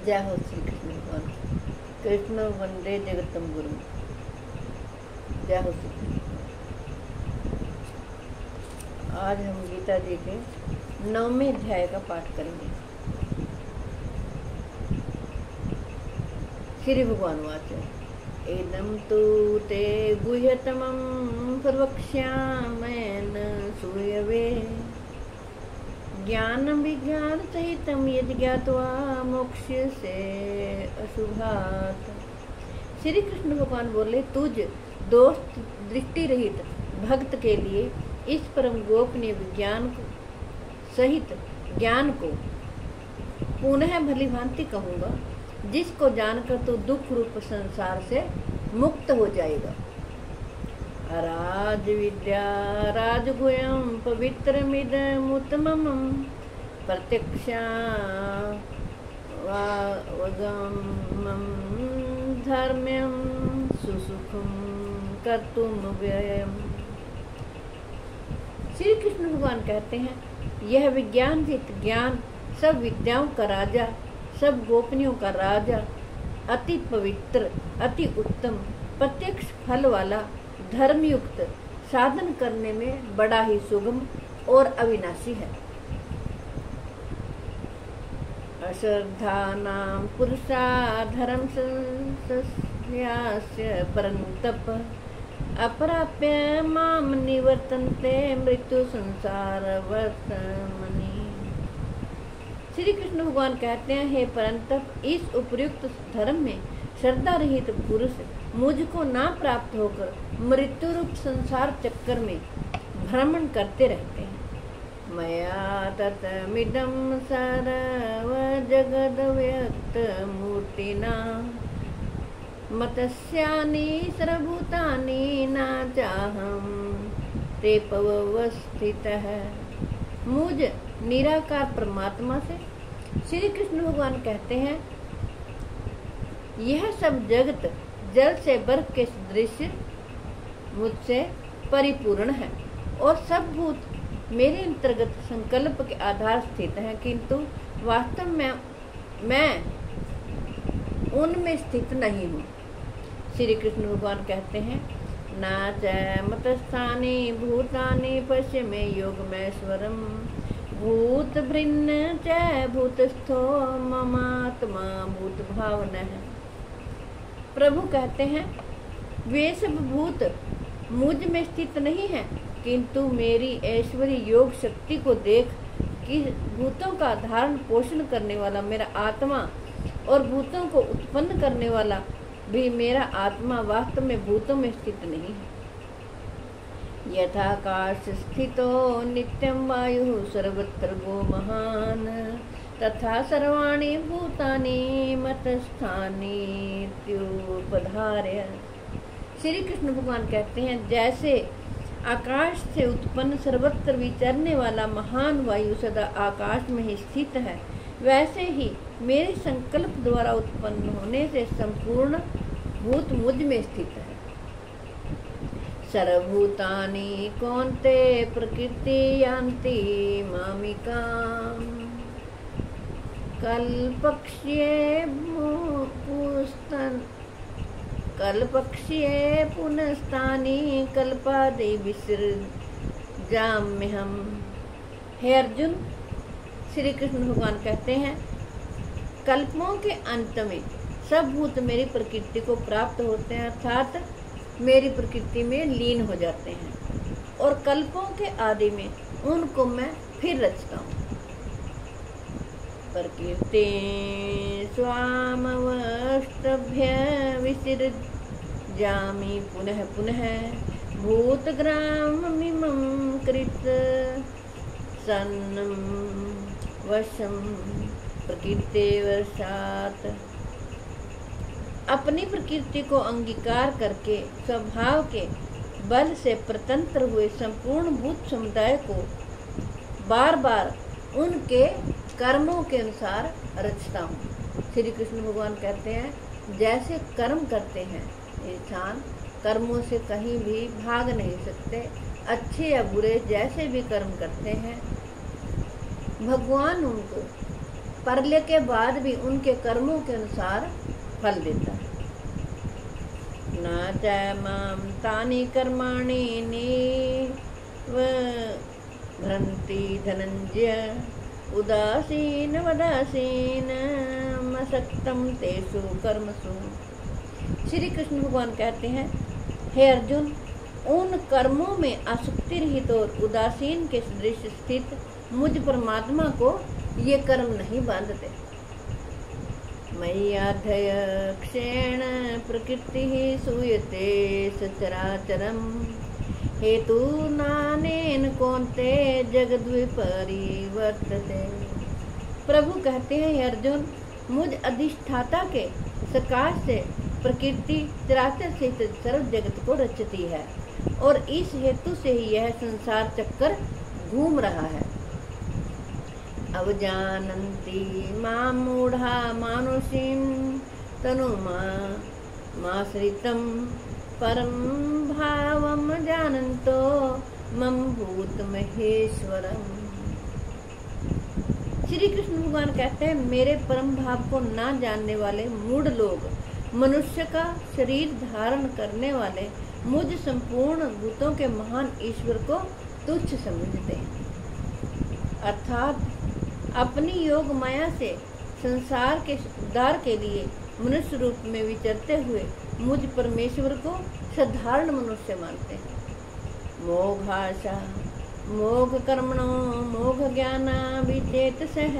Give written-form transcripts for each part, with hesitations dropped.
जय हो श्री कृष्ण भगवान। कृष्ण वंदे जगतम गुरु। जय हो श्री कृष्ण। आज हम गीता जी के 9वें अध्याय का पाठ करेंगे। श्री भगवान वाच एदं तु ते गुह्यतमं प्रवक्ष्याम्येन सूयवे ज्ञान विज्ञान सहितम यदि ज्ञात्वा मोक्ष्यसे अशुभात्। श्री कृष्ण भगवान बोले, तुझ दोस्त दृष्टि रहित भक्त के लिए इस परम गोपनीय विज्ञान सहित ज्ञान को पुनः भली भांति कहूँगा, जिसको जानकर तो दुख रूप संसार से मुक्त हो जाएगा। राज विद्या राजगुह्यं पवित्रमिदमुत्तमं प्रत्यक्षावगमं धर्म्यं सुसुखं कर्तुं व्ययम्। श्री कृष्ण भगवान कहते हैं, यह विज्ञान जित ज्ञान सब विद्याओं का राजा, सब गोपनीयों का राजा, अति पवित्र, अति उत्तम, प्रत्यक्ष फल वाला, धर्मयुक्त, साधन करने में बड़ा ही सुगम और अविनाशी है। अश्रद्धानां पुरुषा धर्म संस्यास्य परन्तप अप्राप्य माम निवर्तन्ते मृत्यु संसार वर्तमनि। श्री कृष्ण भगवान कहते हैं, हे परंतप, इस उपयुक्त धर्म में श्रद्धा रहित पुरुष मुझको ना प्राप्त होकर मृत्यु रूप संसार चक्कर में भ्रमण करते रहते हैं। मया ततमिदं सर्व जगद व्यक्त मूर्तिना मतस्यानि सर्वभूतानि न चाहं ते पवस्थितः। मुझ निराकार परमात्मा से श्री कृष्ण भगवान कहते हैं, यह सब जगत जल से बर्फ के सदृश मुझसे परिपूर्ण है और सब भूत मेरे अंतर्गत संकल्प के आधार स्थित हैं, किंतु वास्तव में मैं उनमें स्थित नहीं हूँ। श्री कृष्ण भगवान कहते हैं, न च मतस्थानि भूतानि पश्य में योगमैश्वरम भूत भृन्न च भूतस्थो ममात्मा भूत भावनः। प्रभु कहते हैं, वे सब भूत मुझ में स्थित नहीं है, किंतु मेरी ऐश्वर्य योग शक्ति को देख कि भूतों का धारण पोषण करने वाला मेरा आत्मा और भूतों को उत्पन्न करने वाला भी मेरा आत्मा वास्तव में भूतों में स्थित नहीं है। यथाकाश स्थितो नित्यं वायु सर्वत्र गो महान तथा सर्वाणि भूतानि मतस्थानि त्युपधार्य। श्री कृष्ण भगवान कहते हैं, जैसे आकाश से उत्पन्न सर्वत्र विचरने वाला महान वायु सदा आकाश में ही स्थित है, वैसे ही मेरे संकल्प द्वारा उत्पन्न होने से संपूर्ण भूत मुझ में स्थित है। सर्वभूतानि कौन्ते प्रकृति यान्ति मामिकाम् कल्पक्ष्ये पुनस्तानि कल्पादि विसृजाम्यहम्। हे अर्जुन, श्री कृष्ण भगवान कहते हैं, कल्पों के अंत में सब भूत मेरी प्रकृति को प्राप्त होते हैं, अर्थात मेरी प्रकृति में लीन हो जाते हैं, और कल्पों के आदि में उनको मैं फिर रचता हूँ। प्रकृति स्वामवष्टभ्य विसृजामि पुनः पुनः भूतग्राममिमं कृत सन्नं वशं प्रकृतिवशात्। अपनी प्रकृति को अंगीकार करके स्वभाव के बल से प्रतंत्र हुए संपूर्ण भूत समुदाय को बार बार उनके कर्मों के अनुसार रचता हूँ। श्री कृष्ण भगवान कहते हैं, जैसे कर्म करते हैं इंसान कर्मों से कहीं भी भाग नहीं सकते, अच्छे या बुरे जैसे भी कर्म करते हैं, भगवान उनको प्रलय के बाद भी उनके कर्मों के अनुसार फल देता है। न च माम तानि कर्माणि निबध्नन्ति धनंजय उदासीन वदासीन मसक्तम तेषु कर्मसु। श्री कृष्ण भगवान कहते हैं, हे अर्जुन, उन कर्मों में आसक्ति रहित और उदासीन के सदृश स्थित मुझ परमात्मा को ये कर्म नहीं बांधते। मय्याधय क्षेण प्रकृति सूयते सचराचरम हेतु नानेन कौन्ते जगद्विपरिवर्तते। प्रभु कहते हैं, हे अर्जुन, मुझ अधिष्ठाता के सकाश से प्रकृति चराचर से सर्व जगत को रचती है और इस हेतु से ही यह संसार चक्कर घूम रहा है। अवजानन्ति मां मूढ़ा मानुषीं तनुमाश्रितं परं भावं जानन्तो मम भूत महेश्वरम। श्री कृष्ण भगवान कहते हैं, मेरे परम भाव को ना जानने वाले मूढ़ लोग मनुष्य का शरीर धारण करने वाले मुझ संपूर्ण भूतों के महान ईश्वर को तुच्छ समझते हैं, अर्थात अपनी योग माया से संसार के उद्धार के लिए मनुष्य रूप में विचरते हुए मुझ परमेश्वर को साधारण मनुष्य मानते हैं। मोघाशा मोघ कर्मणो मोघ ज्ञाना विचेतसः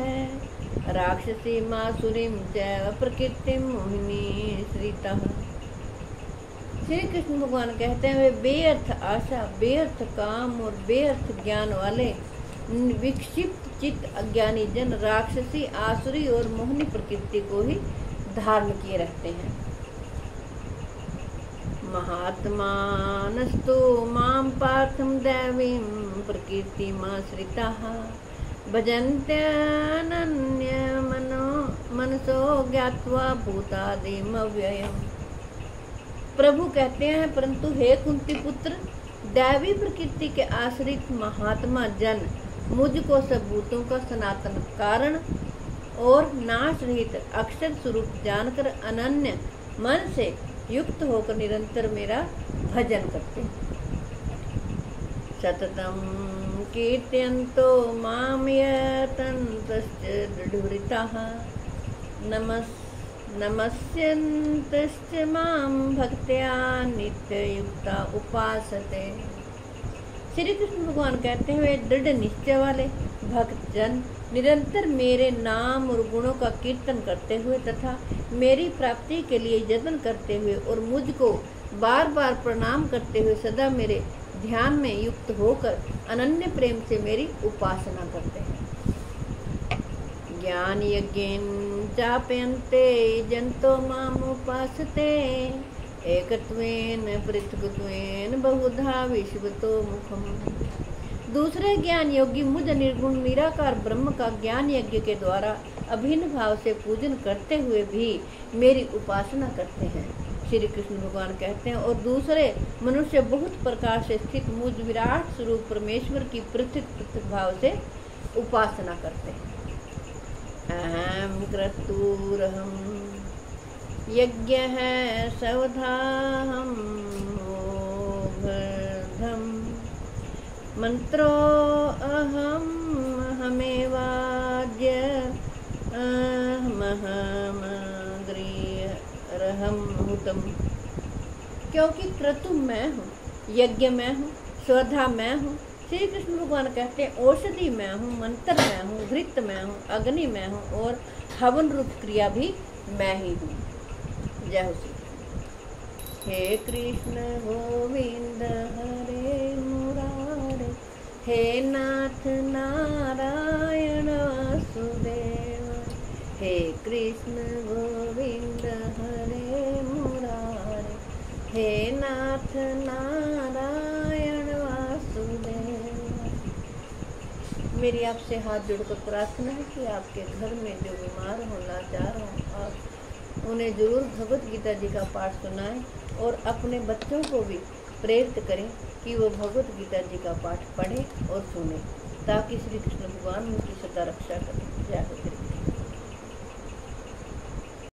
राक्षसी मासुरीं च प्रकृतिं मोहिनी श्रितः। श्री कृष्ण भगवान कहते हैं, वे बेअर्थ आशा, बेअर्थ काम और बेअर्थ ज्ञान वाले विक्षिप्त चित्त अज्ञानी जन राक्षसी, आसुरी और मोहिनी प्रकृति को ही धारण किए रहते हैं। महात्मानस्तु मां पार्थं दैवीं प्रकृतिमाश्रिताः भजन्त्यनन्यमनसो ज्ञात्वा भूतादिमव्ययम्। प्रभु कहते हैं, परंतु हे कुंती पुत्र, दैवी प्रकृति के आश्रित महात्मा जन मुझको सब भूतों का सनातन कारण और नाश रहित अक्षर स्वरूप जानकर अनन्य मन से युक्त होकर निरंतर मेरा भजन करते हैं। सततम कीर्तयन्तो मां यतन्तश्च दृढव्रताः नमस्यन्तश्च मां भक्त्या नित्ययुक्ता उपासते। श्री कृष्ण भगवान कहते हैं, वे दृढ़ निश्चय वाले भक्त जन निरंतर मेरे नाम और गुणों का कीर्तन करते हुए तथा मेरी प्राप्ति के लिए यत्न करते हुए और मुझको बार बार प्रणाम करते हुए सदा मेरे ध्यान में युक्त होकर अनन्य प्रेम से मेरी उपासना करते हैं। ज्ञान यज्ञेन चापयन्ते जंतो माम उपासते एकत्वेन पृथक्त्वेन बहुधा विश्वतो मुखम। दूसरे ज्ञान योगी मुझ निर्गुण निराकार ब्रह्म का ज्ञान यज्ञ के द्वारा अभिन्न भाव से पूजन करते हुए भी मेरी उपासना करते हैं। श्री कृष्ण भगवान कहते हैं, और दूसरे मनुष्य बहुत प्रकार से स्थित मुझ विराट स्वरूप परमेश्वर की पृथक पृथक भाव से उपासना करते हैं। अहम क्रतुरहम यज्ञः सवधाहम मोघधम मंत्रो अहम हमेवाज्य अहमहमग्रियरहम हुतम। क्योंकि क्रतु मैं हूँ, यज्ञ मैं हूँ, स्वधा मैं हूँ। श्री कृष्ण भगवान कहते हैं, औषधि मैं हूँ, मंत्र मैं हूँ, घृत मैं हूँ, अग्नि मैं हूँ और हवन रूप क्रिया भी मैं ही हूँ। जय हो श्री कृष्ण। हे कृष्ण गोविंद हरे मुरारे, हे नाथ नारायण वासुदेव। हे कृष्ण गोविंद हरे मुरारे, हे नाथ नारायण वासुदेव। मेरी आपसे हाथ जोड़कर प्रार्थना है कि आपके घर में जो बीमार हो, लाचार हो, आप उन्हें जरूर भगवत गीता जी का पाठ सुनाएं और अपने बच्चों को भी प्रेरित करें कि वो भगवत गीता जी का पाठ पढ़ें और सुनें, ताकि श्री कृष्ण भगवान उनकी सदा रक्षा करें। जय हो।